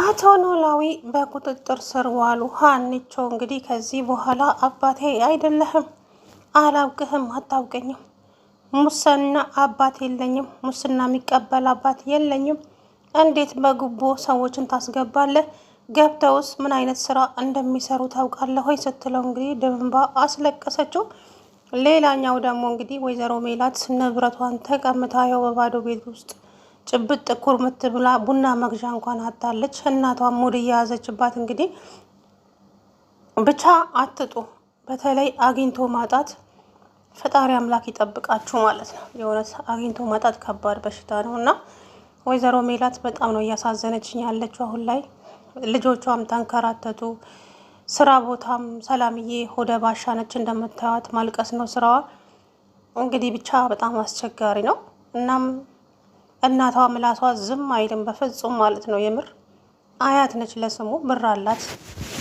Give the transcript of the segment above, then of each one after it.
አቶ ኖላዊ በቁጥጥር ስር ዋሉ። ሀኒቾ እንግዲህ ከዚህ በኋላ አባቴ አይደለህም፣ አላውቅህም፣ አታውቀኝም፣ ሙስና አባት የለኝም፣ ሙስና የሚቀበል አባት የለኝም፣ እንዴት በጉቦ ሰዎችን ታስገባለህ? ገብተውስ ምን አይነት ስራ እንደሚሰሩ ታውቃለህ ሆይ ስትለው እንግዲህ ድንባ አስለቀሰችው። ሌላኛው ደግሞ እንግዲህ ወይዘሮ ሜላት ንብረቷን ተቀምታ ያው በባዶ ቤት ውስጥ ጭብጥ ጥቁር ምትብላ ቡና መግዣ እንኳን አጣለች። እናቷም ሙድ እየያዘችባት እንግዲህ ብቻ አትጡ። በተለይ አግኝቶ ማጣት ፈጣሪ አምላክ ይጠብቃችሁ ማለት ነው። የእውነት አግኝቶ ማጣት ከባድ በሽታ ነው እና ወይዘሮ ሜላት በጣም ነው እያሳዘነችኝ ያለችው አሁን ላይ። ልጆቿም ተንከራተቱ። ስራ ቦታም ሰላምዬ ሆደ ባሻ ነች፣ እንደምታዩት ማልቀስ ነው ስራዋ። እንግዲህ ብቻ በጣም አስቸጋሪ ነው። እናም እናቷ ምላሷ ዝም አይልም በፍጹም ማለት ነው። የምር አያት ነች ለስሙ፣ ብር አላት፣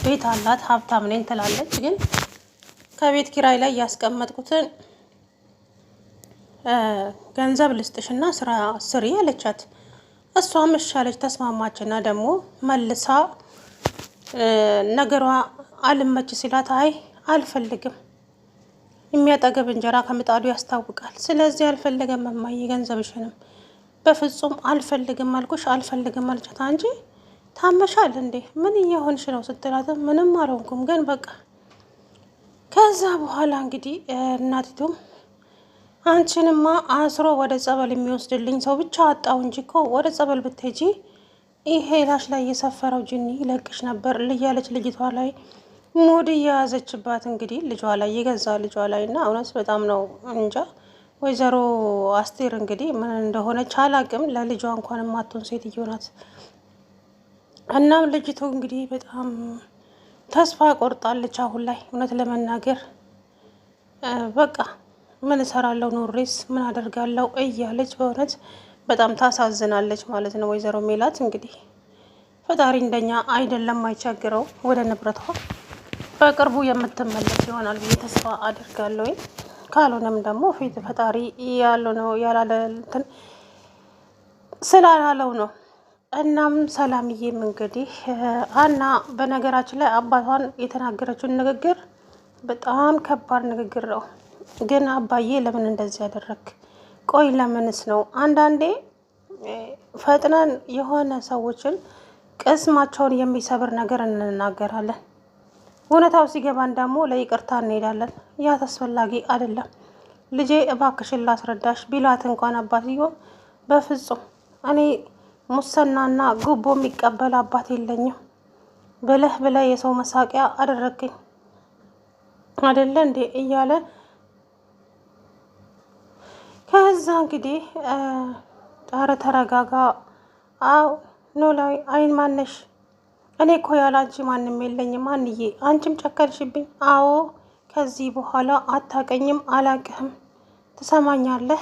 ቤት አላት፣ ሀብታም ነኝ ትላለች። ግን ከቤት ኪራይ ላይ ያስቀመጥኩትን ገንዘብ ልስጥሽና ስራ ስሪ አለቻት። እሷም እሺ አለች፣ ተስማማችና ደግሞ መልሳ ነገሯ አልመች ሲላት አይ አልፈልግም፣ የሚያጠገብ እንጀራ ከምጣዱ ያስታውቃል። ስለዚህ አልፈልግም እማዬ ገንዘብሽንም በፍጹም አልፈልግም አልኩሽ አልፈልግም አልቻት። አንቺ ታመሻል እንዴ ምን እየሆንሽ ነው ስትላት ምንም አልሆንኩም ግን በቃ። ከዛ በኋላ እንግዲህ እናቲቱም አንቺንማ አስሮ ወደ ጸበል የሚወስድልኝ ሰው ብቻ አጣው እንጂ እኮ ወደ ጸበል ብትሄጂ ይሄ ላሽ ላይ የሰፈረው ጅኒ ይለቅሽ ነበር ልያለች ልጅቷ ላይ ሙድ እየያዘችባት እንግዲህ ልጇ ላይ የገዛ ልጇ ላይ እና እውነት በጣም ነው እንጃ። ወይዘሮ አስቴር እንግዲህ ምን እንደሆነች አላቅም። ለልጇ እንኳን ማቶን ሴትዮ ናት። እናም ልጅቱ እንግዲህ በጣም ተስፋ ቆርጣለች አሁን ላይ እውነት ለመናገር በቃ ምን እሰራለሁ ኖሬስ ምን አደርጋለሁ እያለች በእውነት በጣም ታሳዝናለች ማለት ነው። ወይዘሮ ሜላት እንግዲህ ፈጣሪ እንደኛ አይደለም አይቸግረው፣ ወደ ንብረቷ በቅርቡ የምትመለስ ይሆናል ብዬ ተስፋ አድርጋለሁ። ካልሆነም ደግሞ ፊት ፈጣሪ ያለው ነው ያላለ እንትን ስላላለው ነው። እናም ሰላምዬም እንግዲህ ሀና በነገራችን ላይ አባቷን የተናገረችውን ንግግር በጣም ከባድ ንግግር ነው። ግን አባዬ ለምን እንደዚህ ያደረግ? ቆይ ለምንስ ነው? አንዳንዴ ፈጥነን የሆነ ሰዎችን ቅስማቸውን የሚሰብር ነገር እንናገራለን። እውነታው ሲገባን ደግሞ ለይቅርታ እንሄዳለን። ያ አስፈላጊ አይደለም። ልጄ እባክሽን ላስረዳሽ ቢላት እንኳን አባትዮ በፍጹም እኔ ሙሰናና ጉቦ የሚቀበል አባት የለኝም ብለህ የሰው መሳቂያ አደረግኝ አይደለ እንዴ እያለ ከዛ እንግዲህ ጣረ ተረጋጋ። አው ኖላዊ አይን ማነሽ? እኔ እኮ ያላንቺ ማንም የለኝም አንዬ፣ አንቺም ጨከንሽብኝ። አዎ ከዚህ በኋላ አታቀኝም፣ አላቅህም፣ ትሰማኛለህ?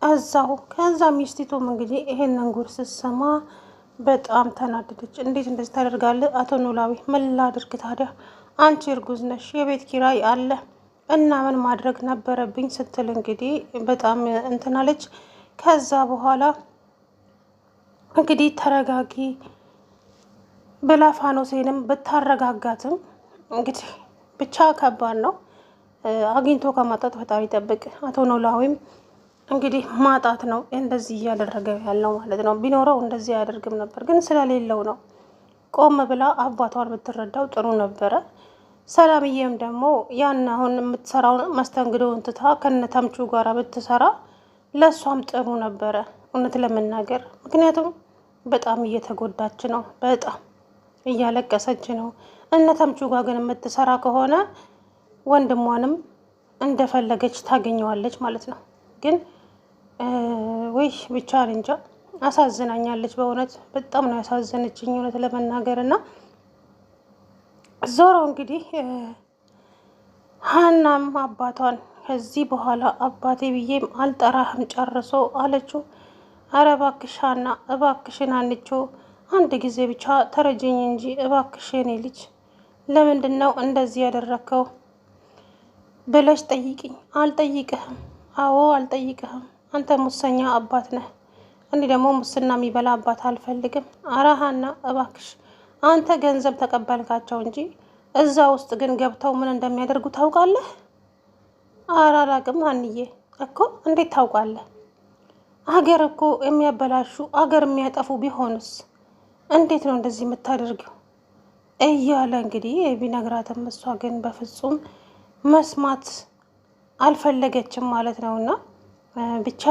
እዛው ከዛ ሚስቲቱም እንግዲህ ይሄንን ጉድ ስትሰማ በጣም ተናደደች። እንዴት እንደዚህ ታደርጋለህ? አቶ ኖላዊ ምን ላድርግ ታዲያ? አንቺ እርጉዝ ነሽ፣ የቤት ኪራይ አለ እና ምን ማድረግ ነበረብኝ ስትል እንግዲህ በጣም እንትናለች። ከዛ በኋላ እንግዲህ ተረጋጊ ብላ ፋኖሴንም ብታረጋጋትም እንግዲህ ብቻ ከባድ ነው። አግኝቶ ከማጣት ፈጣሪ ጠብቅ። አቶ ኖላዊም እንግዲህ ማጣት ነው እንደዚህ እያደረገ ያለው ማለት ነው። ቢኖረው እንደዚህ አያደርግም ነበር፣ ግን ስለሌለው ነው። ቆም ብላ አባቷን ብትረዳው ጥሩ ነበረ። ሰላምዬም ደግሞ ያን አሁን የምትሰራውን መስተንግዶውን ትታ ከነተምቹ ጋር ብትሰራ ለእሷም ጥሩ ነበረ እውነት ለመናገር። ምክንያቱም በጣም እየተጎዳች ነው፣ በጣም እያለቀሰች ነው። እነተምቹ ጋር ግን የምትሰራ ከሆነ ወንድሟንም እንደፈለገች ታገኘዋለች ማለት ነው። ግን ወይ ብቻ እንጃ አሳዝናኛለች። በእውነት በጣም ነው ያሳዘነችኝ እውነት ለመናገር እና ዞሮ እንግዲህ ሀናም አባቷን ከዚህ በኋላ አባቴ ብዬም አልጠራህም ጨርሶ አለችው። አረ እባክሽ ሀና እባክሽን አንቾ አንድ ጊዜ ብቻ ተረጅኝ እንጂ እባክሽ የኔ ልጅ ለምንድን ነው እንደዚህ ያደረከው ብለሽ ጠይቅኝ። አልጠይቅህም። አዎ አልጠይቅህም። አንተ ሙሰኛ አባት ነህ። እኔ ደግሞ ሙስና የሚበላ አባት አልፈልግም። ኧረ ሀና እባክሽ አንተ ገንዘብ ተቀበልካቸው እንጂ እዛ ውስጥ ግን ገብተው ምን እንደሚያደርጉ ታውቃለህ? ኧረ አላውቅም ሀንዬ። እኮ እንዴት ታውቃለህ? አገር እኮ የሚያበላሹ አገር የሚያጠፉ ቢሆንስ እንዴት ነው እንደዚህ የምታደርጊው? እያለ እንግዲህ ቢነግራትም እሷ ግን በፍጹም መስማት አልፈለገችም ማለት ነው። እና ብቻ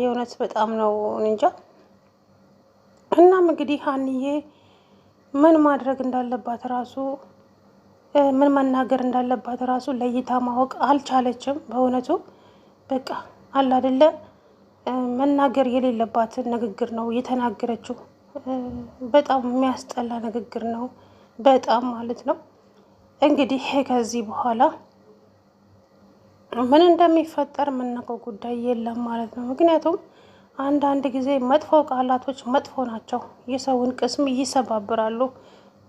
የእውነት በጣም ነው እንጃ። እናም እንግዲህ ሀንዬ ምን ማድረግ እንዳለባት ራሱ ምን መናገር እንዳለባት ራሱ ለይታ ማወቅ አልቻለችም። በእውነቱ በቃ አለ አይደለ መናገር የሌለባትን ንግግር ነው የተናገረችው። በጣም የሚያስጠላ ንግግር ነው፣ በጣም ማለት ነው። እንግዲህ ከዚህ በኋላ ምን እንደሚፈጠር የምናውቀው ጉዳይ የለም ማለት ነው። ምክንያቱም አንዳንድ ጊዜ መጥፎ ቃላቶች መጥፎ ናቸው፣ የሰውን ቅስም ይሰባብራሉ።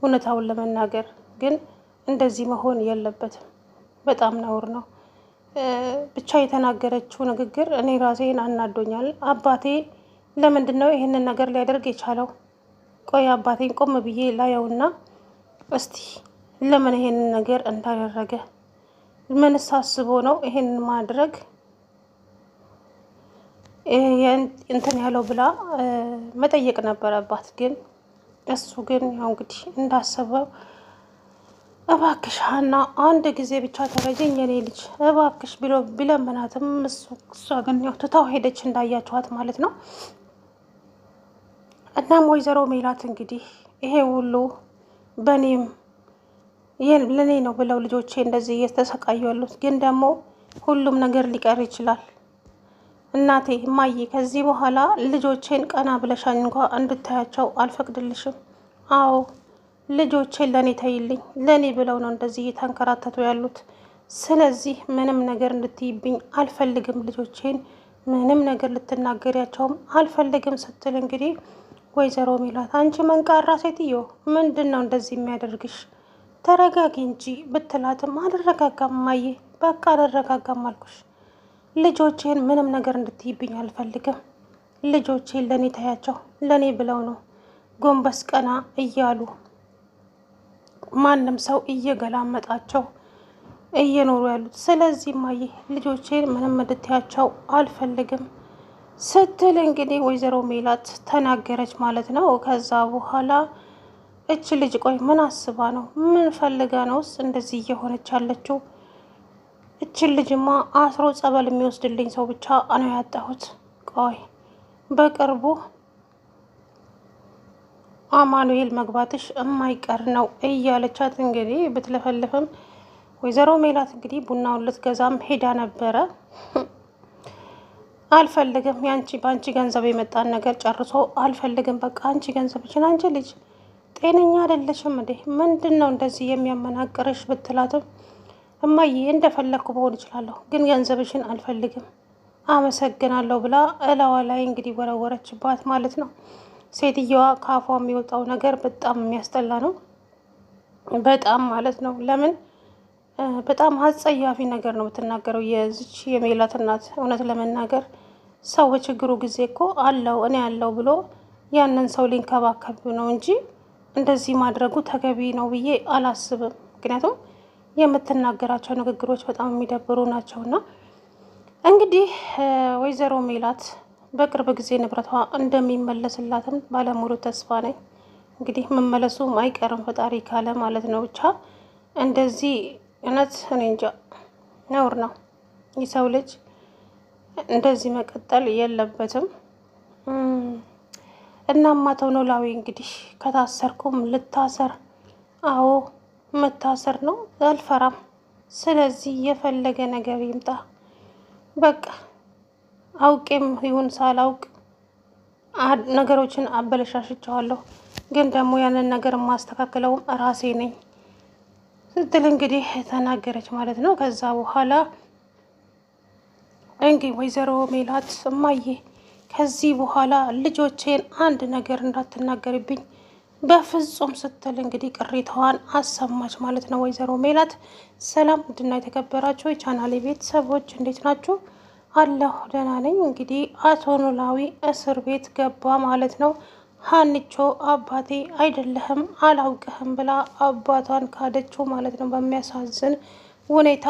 እውነታውን ለመናገር ግን እንደዚህ መሆን የለበትም። በጣም ነውር ነው። ብቻ የተናገረችው ንግግር እኔ ራሴን አናዶኛል። አባቴ ለምንድን ነው ይህንን ነገር ሊያደርግ የቻለው? ቆይ አባቴን ቆም ብዬ ላየውና እስቲ ለምን ይሄንን ነገር እንዳደረገ ምንስ አስቦ ነው ይሄንን ማድረግ እንትን ያለው ብላ መጠየቅ ነበረባት። ግን እሱ ግን ያው እንግዲህ እንዳሰበው እባክሽ ሀና አንድ ጊዜ ብቻ ተረጀኝ የኔ ልጅ እባክሽ ብሎ ቢለምናትም እሷ ግን ያው ትታው ሄደች፣ እንዳያችኋት ማለት ነው። እናም ወይዘሮ ሜላት እንግዲህ ይሄ ሁሉ በእኔም ለእኔ ነው ብለው ልጆቼ እንደዚህ እየተሰቃዩ ያሉት፣ ግን ደግሞ ሁሉም ነገር ሊቀር ይችላል። እናቴ እማዬ ከዚህ በኋላ ልጆቼን ቀና ብለሻኝ እንኳ እንድታያቸው አልፈቅድልሽም። አዎ ልጆቼን ለእኔ ተይልኝ፣ ለእኔ ብለው ነው እንደዚህ እየተንከራተቱ ያሉት። ስለዚህ ምንም ነገር እንድትይብኝ አልፈልግም፣ ልጆቼን ምንም ነገር ልትናገሪያቸውም አልፈልግም ስትል እንግዲህ ወይዘሮ ሜላት አንቺ መንቃራ ሴትዮ ምንድን ነው እንደዚህ የሚያደርግሽ? ተረጋጊ እንጂ ብትላትም አልረጋጋም እማዬ፣ በቃ አልረጋጋም አልኩሽ። ልጆቼን ምንም ነገር እንድትይብኝ አልፈልግም። ልጆቼን ለእኔ ታያቸው፣ ለእኔ ብለው ነው ጎንበስ ቀና እያሉ ማንም ሰው እየገላመጣቸው እየኖሩ ያሉት። ስለዚህ እማዬ ልጆቼን ምንም እንድትያቸው አልፈልግም ስትል እንግዲህ ወይዘሮ ሜላት ተናገረች ማለት ነው። ከዛ በኋላ እች ልጅ ቆይ ምን አስባ ነው? ምን ፈልጋ ነውስ እንደዚህ እየሆነች ያለችው? እችን ልጅማ አስሮ ጸበል የሚወስድልኝ ሰው ብቻ ነው ያጣሁት። ቆይ በቅርቡ አማኑኤል መግባትሽ የማይቀር ነው እያለቻት እንግዲህ ብትለፈልፍም ወይዘሮ ሜላት እንግዲህ ቡናውን ልትገዛም ሄዳ ነበረ። አልፈልግም፣ ያንቺ በአንቺ ገንዘብ የመጣን ነገር ጨርሶ አልፈልግም። በቃ አንቺ ገንዘብችን፣ አንቺ ልጅ ጤነኛ አይደለሽም እንዴ? ምንድን ነው እንደዚህ የሚያመናቅርሽ? ብትላትም እማዬ እንደፈለግኩ መሆን እችላለሁ፣ ግን ገንዘብሽን አልፈልግም፣ አመሰግናለሁ ብላ እላዋ ላይ እንግዲህ ወረወረችባት ማለት ነው። ሴትየዋ ከአፏ የሚወጣው ነገር በጣም የሚያስጠላ ነው። በጣም ማለት ነው። ለምን በጣም አጸያፊ ነገር ነው የምትናገረው የዚች የሜላት እናት። እውነት ለመናገር ሰው በችግሩ ጊዜ እኮ አለው እኔ ያለው ብሎ ያንን ሰው ሊንከባከብ ነው እንጂ እንደዚህ ማድረጉ ተገቢ ነው ብዬ አላስብም። ምክንያቱም የምትናገራቸው ንግግሮች በጣም የሚደብሩ ናቸውና እንግዲህ ወይዘሮ ሜላት በቅርብ ጊዜ ንብረቷ እንደሚመለስላትም ባለሙሉ ተስፋ ነኝ። እንግዲህ መመለሱም አይቀርም ፈጣሪ ካለ ማለት ነው። ብቻ እንደዚህ እውነት እኔ እንጃ ነውር ነው። የሰው ልጅ እንደዚህ መቀጠል የለበትም። እናም አቶ ኖላዊ እንግዲህ ከታሰርኩም ልታሰር፣ አዎ መታሰር ነው፣ አልፈራም። ስለዚህ የፈለገ ነገር ይምጣ፣ በቃ አውቄም ይሁን ሳላውቅ ነገሮችን አበለሻሽቸዋለሁ፣ ግን ደግሞ ያንን ነገር የማስተካክለውም ራሴ ነኝ ስትል እንግዲህ ተናገረች ማለት ነው። ከዛ በኋላ እንግዲህ ወይዘሮ ሜላት እማዬ ከዚህ በኋላ ልጆቼን አንድ ነገር እንዳትናገርብኝ በፍጹም ስትል እንግዲህ ቅሬታዋን አሰማች ማለት ነው ወይዘሮ ሜላት። ሰላም ውድና የተከበራችሁ የቻናሌ ቤተሰቦች እንዴት ናችሁ? አለሁ ደህና ነኝ። እንግዲህ አቶ ኖላዊ እስር ቤት ገባ ማለት ነው። ሀኒቾ አባቴ አይደለህም አላውቅህም ብላ አባቷን ካደችው ማለት ነው በሚያሳዝን ሁኔታ።